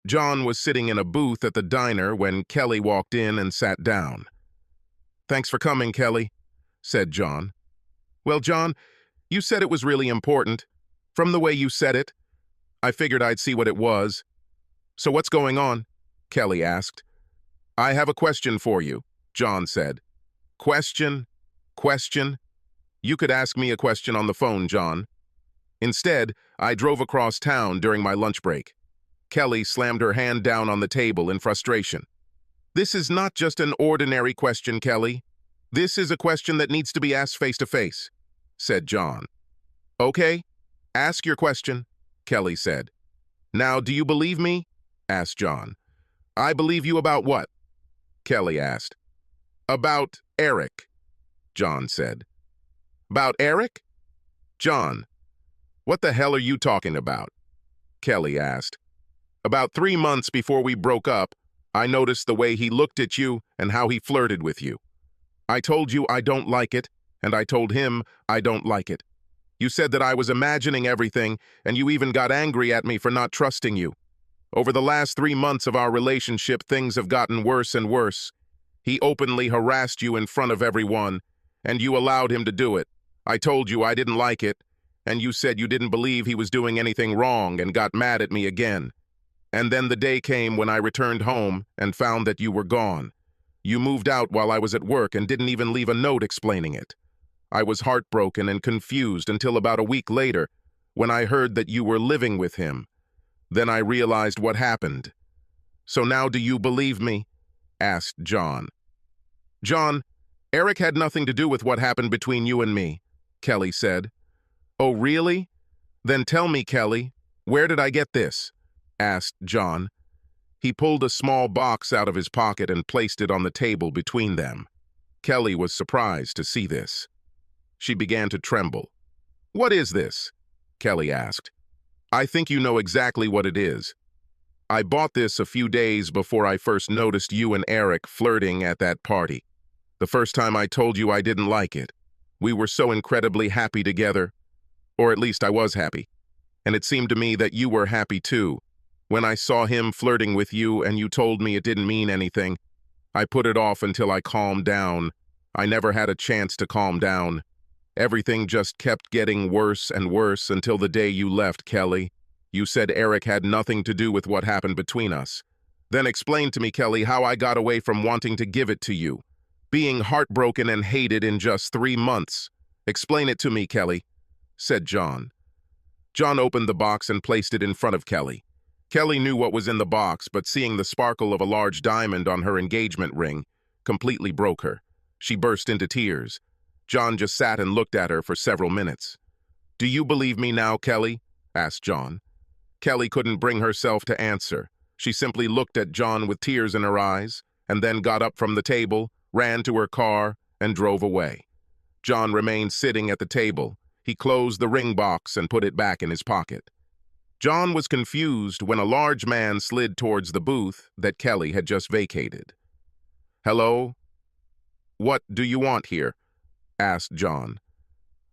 John was sitting in a booth at the diner when Kelly walked in and sat down. "Thanks for coming, Kelly," said John. "Well, John, you said it was really important. From the way you said it, I figured I'd see what it was. So what's going on?" Kelly asked. "I have a question for you," John said. "Question? Question? You could ask me a question on the phone, John." Instead, I drove across town during my lunch break. Kelly slammed her hand down on the table in frustration. "This is not just an ordinary question, Kelly. This is a question that needs to be asked face to face," said John. "Okay, ask your question," Kelly said. "Now, do you believe me?" asked John. "I believe you about what?" Kelly asked. "About Eric," John said. "About Eric?" "John, what the hell are you talking about?" Kelly asked. "About 3 months before we broke up, I noticed the way he looked at you and how he flirted with you. I told you I don't like it, and I told him I don't like it. You said that I was imagining everything, and you even got angry at me for not trusting you. Over the last 3 months of our relationship, things have gotten worse and worse. He openly harassed you in front of everyone, and you allowed him to do it. I told you I didn't like it, and you said you didn't believe he was doing anything wrong and got mad at me again. And then the day came when I returned home and found that you were gone. You moved out while I was at work and didn't even leave a note explaining it. I was heartbroken and confused until about a week later, when I heard that you were living with him. Then I realized what happened. So now do you believe me?" asked John. "John, Eric had nothing to do with what happened between you and me," Kelly said. "Oh, really? Then tell me, Kelly, where did I get this?" asked John. He pulled a small box out of his pocket and placed it on the table between them. Kelly was surprised to see this. She began to tremble. "What is this?" Kelly asked. "I think you know exactly what it is. I bought this a few days before I first noticed you and Eric flirting at that party. The first time I told you I didn't like it. We were so incredibly happy together. Or at least I was happy. And it seemed to me that you were happy too. When I saw him flirting with you and you told me it didn't mean anything, I put it off until I calmed down. I never had a chance to calm down. Everything just kept getting worse and worse until the day you left, Kelly. You said Eric had nothing to do with what happened between us. Then explain to me, Kelly, how I got away from wanting to give it to you. Being heartbroken and hated in just 3 months. Explain it to me, Kelly," said John. John opened the box and placed it in front of Kelly. Kelly knew what was in the box, but seeing the sparkle of a large diamond on her engagement ring completely broke her. She burst into tears. John just sat and looked at her for several minutes. "Do you believe me now, Kelly?" asked John. Kelly couldn't bring herself to answer. She simply looked at John with tears in her eyes, and then got up from the table, ran to her car, and drove away. John remained sitting at the table. He closed the ring box and put it back in his pocket. John was confused when a large man slid towards the booth that Kelly had just vacated. "Hello? What do you want here?" asked John.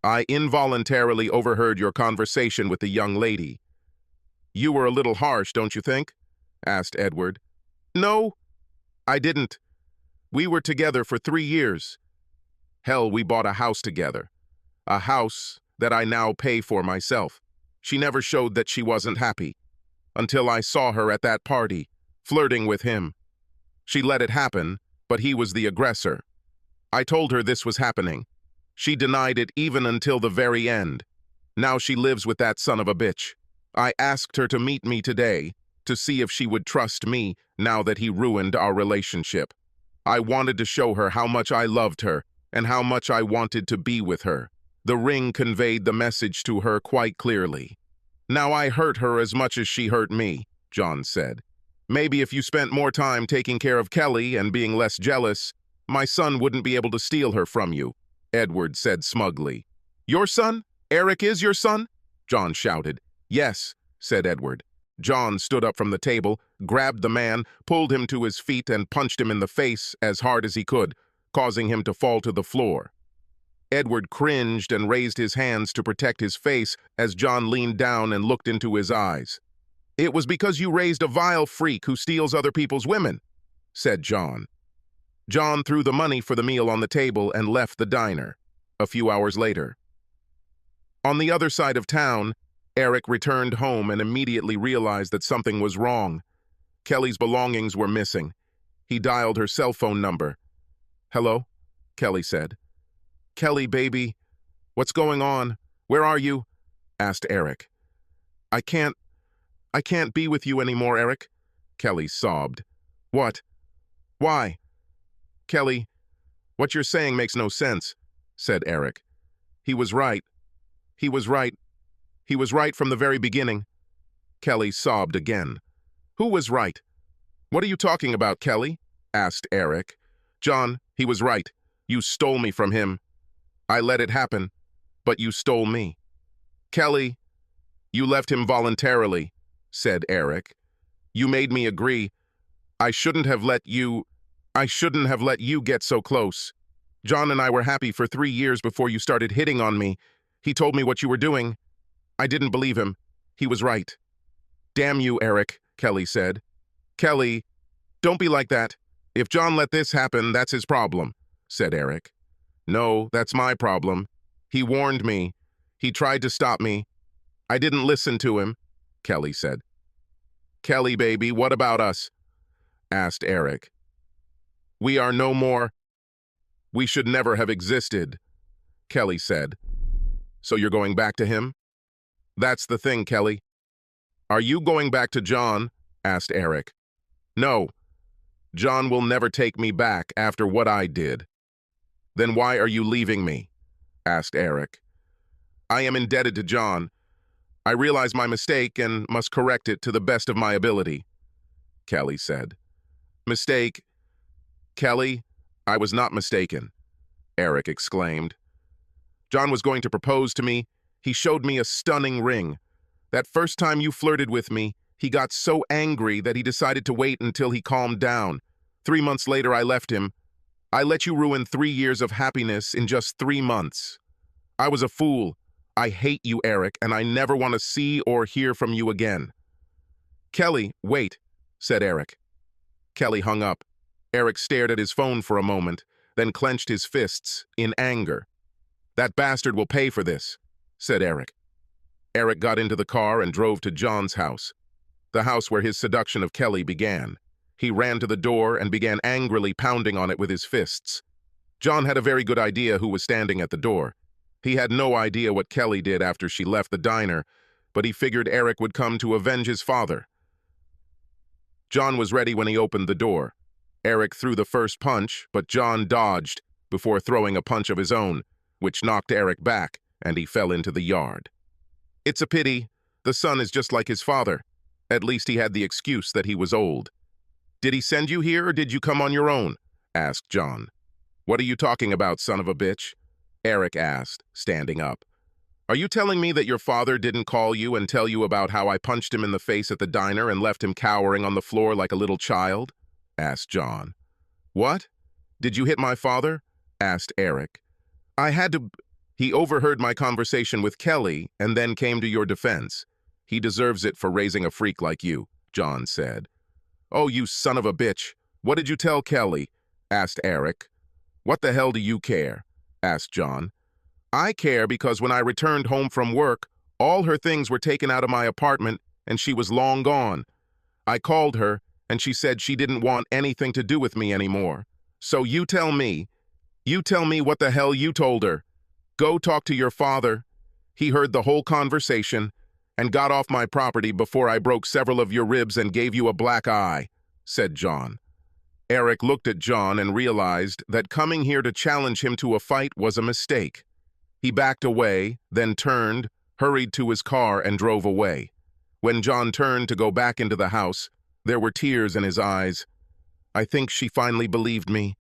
"I involuntarily overheard your conversation with the young lady." "You were a little harsh, don't you think?" asked Edward. "No, I didn't. We were together for 3 years. Hell, we bought a house together. A house that I now pay for myself. She never showed that she wasn't happy, until I saw her at that party, flirting with him. She let it happen, but he was the aggressor. I told her this was happening. She denied it even until the very end. Now she lives with that son of a bitch. I asked her to meet me today to see if she would trust me now that he ruined our relationship. I wanted to show her how much I loved her and how much I wanted to be with her. The ring conveyed the message to her quite clearly. Now I hurt her as much as she hurt me," John said. "Maybe if you spent more time taking care of Kelly and being less jealous, my son wouldn't be able to steal her from you," Edward said smugly. "Your son? Eric is your son?" John shouted. "Yes," said Edward. John stood up from the table, grabbed the man, pulled him to his feet, and punched him in the face as hard as he could, causing him to fall to the floor. Edward cringed and raised his hands to protect his face as John leaned down and looked into his eyes. It was because you raised a vile freak who steals other people's women, said John. John threw the money for the meal on the table and left the diner. A few hours later. On the other side of town, Eric returned home and immediately realized that something was wrong. Kelly's belongings were missing. He dialed her cell phone number. "Hello?" Kelly said. "Kelly, baby, what's going on? Where are you?" asked Eric. I can't be with you anymore, Eric," Kelly sobbed. "What? Why?" "Kelly, what you're saying makes no sense," said Eric. He was right. He was right. He was right from the very beginning." Kelly sobbed again. "Who was right? What are you talking about, Kelly?" asked Eric. "John, he was right. You stole me from him. I let it happen, but you stole me." "Kelly, you left him voluntarily," said Eric. "You made me agree. I shouldn't have let you get so close. John and I were happy for 3 years before you started hitting on me. He told me what you were doing. I didn't believe him. He was right." "Damn you, Eric," Kelly said. "Kelly, don't be like that. If John let this happen, that's his problem," said Eric. "No, that's my problem. He warned me. He tried to stop me. I didn't listen to him," Kelly said. "Kelly, baby, what about us?" asked Eric. "We are no more. We should never have existed," Kelly said. "So you're going back to him?" "That's the thing, Kelly." "Are you going back to John?" asked Eric. "No. John will never take me back after what I did." "Then why are you leaving me?" asked Eric. "I am indebted to John. I realize my mistake and must correct it to the best of my ability," Kelly said. "Mistake? Kelly, I was not mistaken," Eric exclaimed. "John was going to propose to me. He showed me a stunning ring. That first time you flirted with me, he got so angry that he decided to wait until he calmed down. 3 months later, I left him. I let you ruin 3 years of happiness in just 3 months. I was a fool. I hate you, Eric, and I never want to see or hear from you again." "Kelly, wait," said Eric. Kelly hung up. Eric stared at his phone for a moment, then clenched his fists in anger. "That bastard will pay for this," said Eric. Eric got into the car and drove to John's house, the house where his seduction of Kelly began. He ran to the door and began angrily pounding on it with his fists. John had a very good idea who was standing at the door. He had no idea what Kelly did after she left the diner, but he figured Eric would come to avenge his father. John was ready when he opened the door. Eric threw the first punch, but John dodged before throwing a punch of his own, which knocked Eric back, and he fell into the yard. "It's a pity. The son is just like his father. At least he had the excuse that he was old." "Did he send you here, or did you come on your own?" asked John. "What are you talking about, son of a bitch?" Eric asked, standing up. "Are you telling me that your father didn't call you and tell you about how I punched him in the face at the diner and left him cowering on the floor like a little child?" asked John. "What? Did you hit my father?" asked Eric. "I had to. He overheard my conversation with Kelly and then came to your defense. He deserves it for raising a freak like you," John said. "Oh, you son of a bitch. What did you tell Kelly?" asked Eric. "What the hell do you care?" asked John. "I care because when I returned home from work, all her things were taken out of my apartment and she was long gone. I called her and she said she didn't want anything to do with me anymore. So you tell me what the hell you told her. Go talk to your father. He heard the whole conversation and got off my property before I broke several of your ribs and gave you a black eye," said John. Eric looked at John and realized that coming here to challenge him to a fight was a mistake. He backed away, then turned, hurried to his car, and drove away. When John turned to go back into the house, there were tears in his eyes. "I think she finally believed me,"